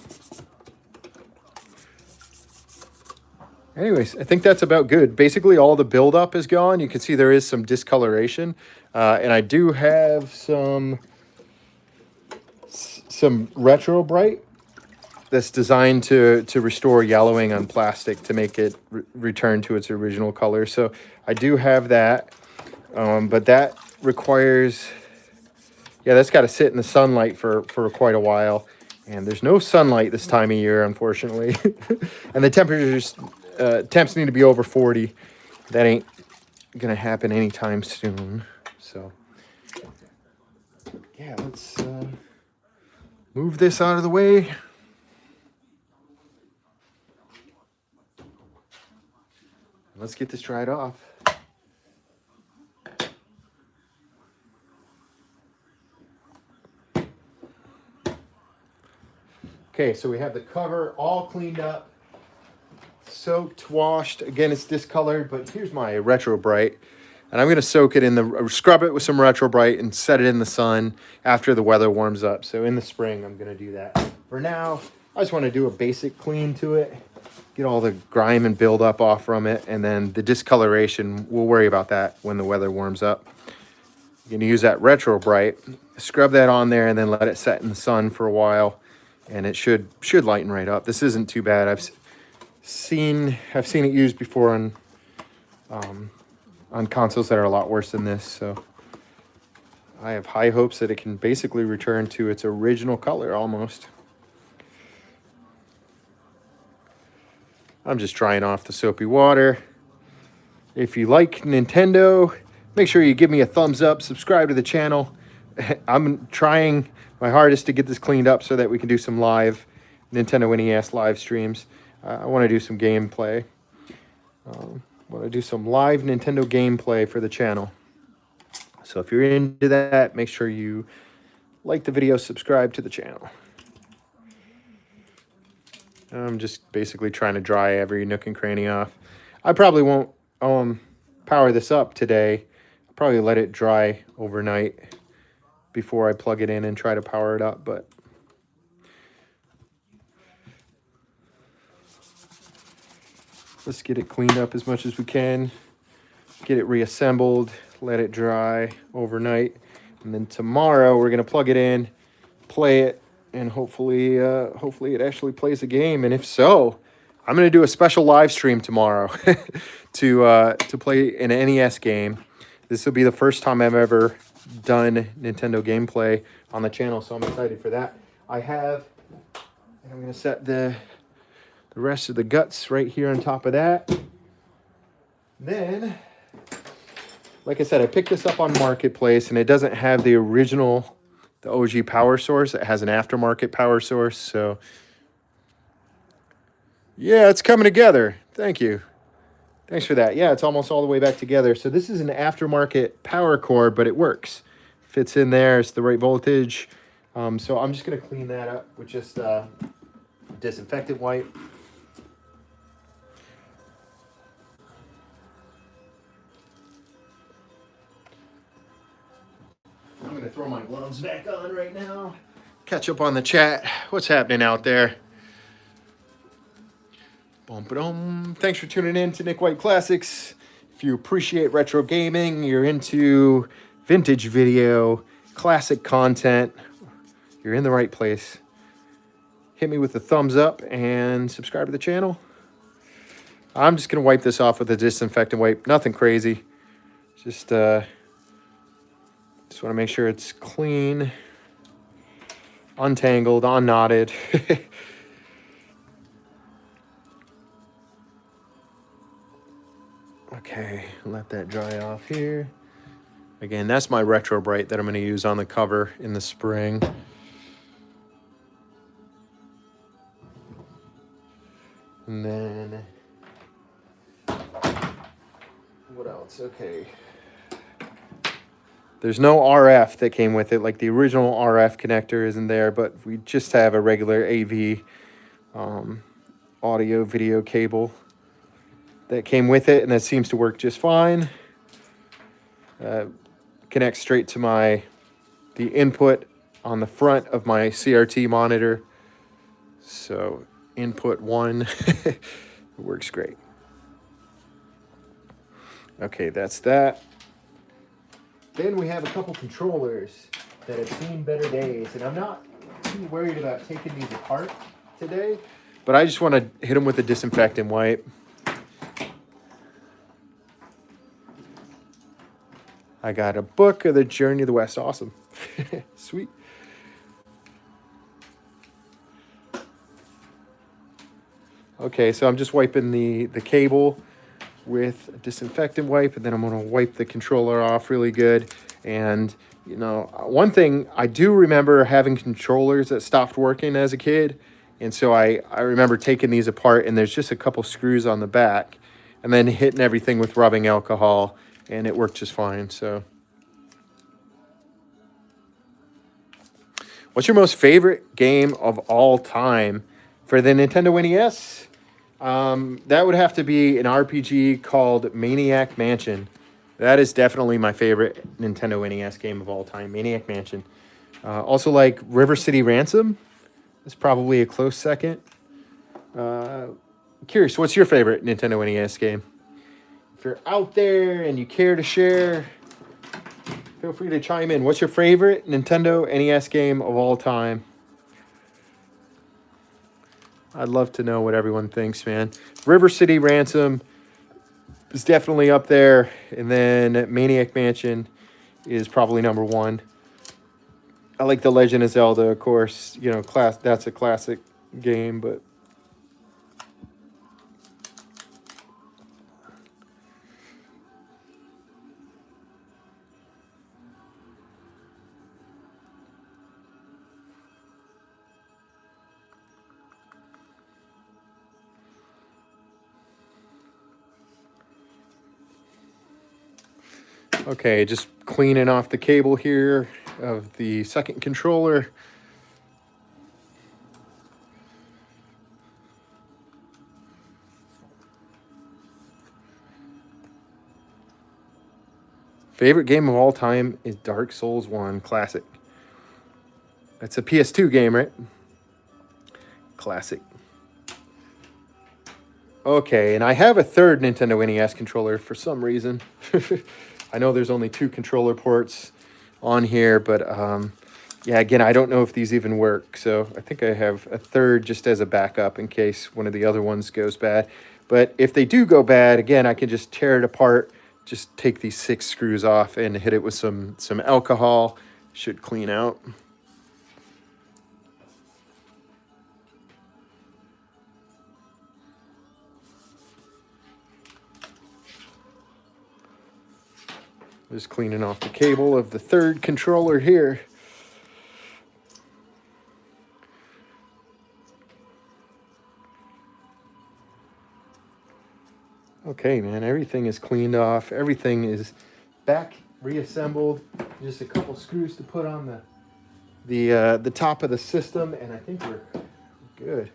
Anyways, I think that's about good. Basically, all the buildup is gone. You can see there is some discoloration. And I do have some retro bright that's designed to restore yellowing on plastic to make it return to its original color. So I do have that. But that requires, yeah, that's got to sit in the sunlight for quite a while. And there's no sunlight this time of year, unfortunately. And the temps need to be over 40. That ain't going to happen anytime soon. So, yeah, let's move this out of the way. Let's get this dried off. Okay, so we have the cover all cleaned up, soaked, washed. Again, it's discolored, but here's my Retro Bright. And I'm going to soak it in scrub it with some Retro Bright and set it in the sun after the weather warms up. So in the spring, I'm going to do that. For now, I just want to do a basic clean to it, get all the grime and buildup off from it, and then the discoloration, we'll worry about that when the weather warms up. You're going to use that Retro Bright, scrub that on there, and then let it set in the sun for a while. And it should lighten right up. This isn't too bad. I've seen it used before on consoles that are a lot worse than this. So I have high hopes that it can basically return to its original color almost. I'm just drying off the soapy water. If you like Nintendo, make sure you give me a thumbs up, subscribe to the channel. I'm trying my hardest to get this cleaned up so that we can do some live Nintendo NES live streams. I want to do some gameplay. I want to do some live Nintendo gameplay for the channel. So if you're into that, make sure you like the video, subscribe to the channel. I'm just basically trying to dry every nook and cranny off. I probably won't power this up today. I'll probably let it dry overnight before I plug it in and try to power it up, but let's get it cleaned up as much as we can, get it reassembled, let it dry overnight, and then tomorrow we're gonna plug it in, play it, and hopefully it actually plays a game. And if so, I'm gonna do a special live stream tomorrow to play an NES game. This will be the first time I've ever done Nintendo gameplay on the channel, so I'm excited for that. I'm gonna set the rest of the guts right here on top of that. Then, like I said, I picked this up on Marketplace, and it doesn't have the original, the OG power source. It has an aftermarket power source, so yeah, it's coming together. Thank you. Thanks for that. Yeah, it's almost all the way back together. So this is an aftermarket power cord, but it works. Fits in there. It's the right voltage. So I'm just going to clean that up with just disinfectant wipe. I'm going to throw my gloves back on right now. Catch up on the chat. What's happening out there? Thanks for tuning in to Nick White Classics. If you appreciate retro gaming, you're into vintage video, classic content, you're in the right place. Hit me with a thumbs up and subscribe to the channel. I'm just going to wipe this off with a disinfectant wipe. Nothing crazy. Just want to make sure it's clean, untangled, unknotted. Okay, let that dry off here. Again, that's my Retro Bright that I'm going to use on the cover in the spring. And then, what else? Okay. There's no RF that came with it, like the original RF connector isn't there, but we just have a regular AV audio video cable that came with it, and that seems to work just fine. Connects straight to the input on the front of my CRT monitor. So input 1, it works great. Okay, that's that. Then we have a couple controllers that have seen better days, and I'm not too worried about taking these apart today, but I just want to hit them with a disinfectant wipe. I got a book of the Journey of the West. Awesome. Sweet. Okay, so I'm just wiping the cable with a disinfectant wipe, and then I'm going to wipe the controller off really good. And, you know, one thing, I do remember having controllers that stopped working as a kid. And so I remember taking these apart, and there's just a couple screws on the back, and then hitting everything with rubbing alcohol, and it worked just fine. So, what's your most favorite game of all time for the Nintendo NES? That would have to be an RPG called Maniac Mansion. That is definitely my favorite Nintendo NES game of all time, Maniac Mansion. Also like River City Ransom. That's probably a close second. Curious, what's your favorite Nintendo NES game? If you're out there and you care to share, feel free to chime in. What's your favorite Nintendo NES game of all time? I'd love to know what everyone thinks, man. River City Ransom is definitely up there. And then Maniac Mansion is probably number 1. I like The Legend of Zelda, of course. You know, that's a classic game, but okay, just cleaning off the cable here of the second controller. Favorite game of all time is Dark Souls 1 Classic. It's a PS2 game, right? Classic. Okay, and I have a third Nintendo NES controller for some reason. I know there's only 2 controller ports on here, but yeah, again, I don't know if these even work. So I think I have a third just as a backup in case one of the other ones goes bad. But if they do go bad, again, I can just tear it apart, just take these 6 screws off and hit it with some alcohol. Should clean out. Just cleaning off the cable of the third controller here. Okay, man, everything is cleaned off. Everything is back reassembled. Just a couple screws to put on the top of the system, and I think we're good.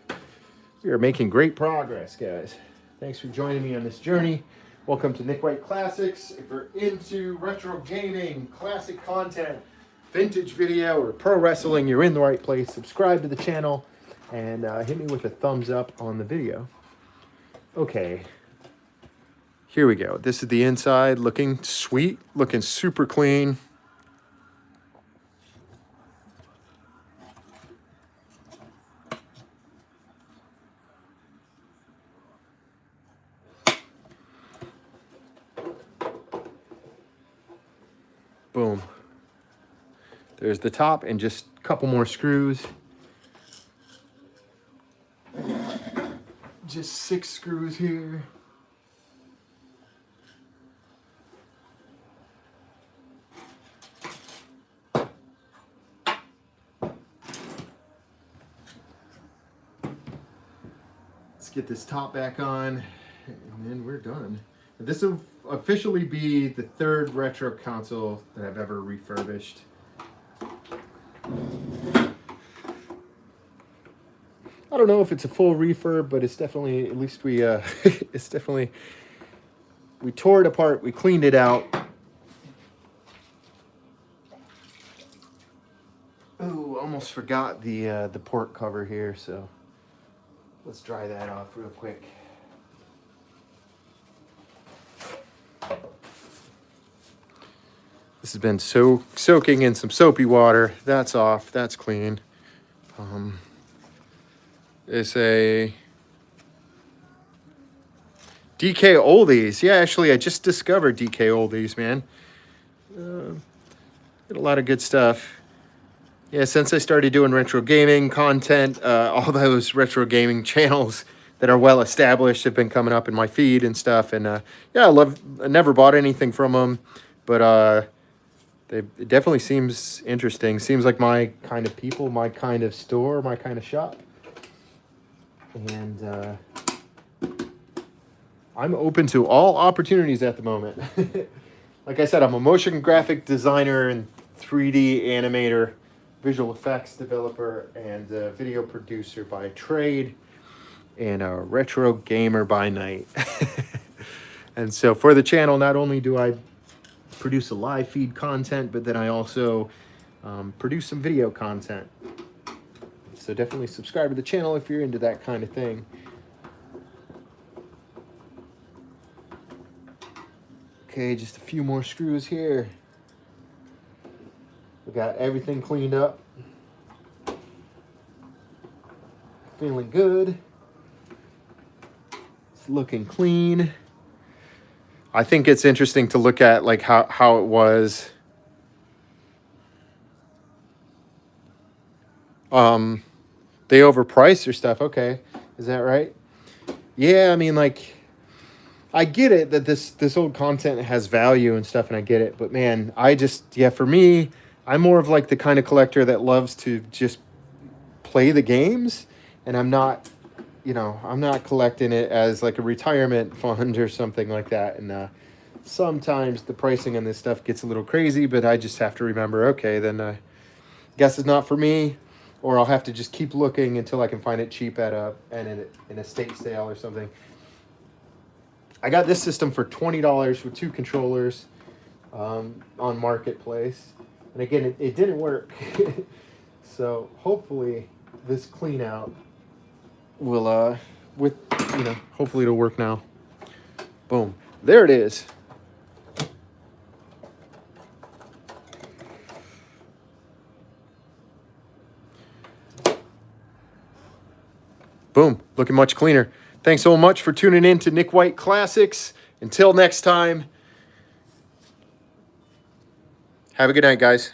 We are making great progress, guys. Thanks for joining me on this journey. Welcome to Nick White Classics. If you're into retro gaming, classic content, vintage video, or pro wrestling, you're in the right place. Subscribe to the channel and hit me with a thumbs up on the video. Okay, here we go. This is the inside, looking sweet, looking super clean. Boom. There's the top and just a couple more screws. Just 6 screws here. Let's get this top back on, and then we're done. This will officially be the 3rd retro console that I've ever refurbished. I don't know if it's a full refurb, but it's definitely, at least we, it's definitely, we tore it apart, we cleaned it out. Ooh, almost forgot the port cover here, so let's dry that off real quick. This has been soaking in some soapy water. That's off. That's clean. It's a DK Oldies. Yeah, actually, I just discovered DK Oldies, man. Got a lot of good stuff. Yeah, since I started doing retro gaming content, all those retro gaming channels that are well established have been coming up in my feed and stuff. And yeah, I never bought anything from them, but it definitely seems interesting. Seems like my kind of people, my kind of store, my kind of shop. And I'm open to all opportunities at the moment. Like I said, I'm a motion graphic designer and 3D animator, visual effects developer, and video producer by trade, and a retro gamer by night. And so for the channel, not only do I produce a live feed content, but then I also produce some video content. So definitely subscribe to the channel if you're into that kind of thing. Okay, just a few more screws here. We got everything cleaned up. Feeling good. It's looking clean. I think it's interesting to look at like how it was. They overpriced their stuff. Okay, is that right? Yeah, I mean, like, I get it that this old content has value and stuff, and I get it. But man, yeah, for me, I'm more of like the kind of collector that loves to just play the games, and I'm not collecting it as like a retirement fund or something like that. And sometimes the pricing on this stuff gets a little crazy, but I just have to remember, okay, then I guess it's not for me, or I'll have to just keep looking until I can find it cheap in a estate sale or something. I got this system for $20 with 2 controllers on Marketplace. And again, it didn't work. So hopefully this clean out will, hopefully it'll work now. Boom. There it is. Boom. Looking much cleaner. Thanks so much for tuning in to Nick White Classics. Until next time, have a good night, guys.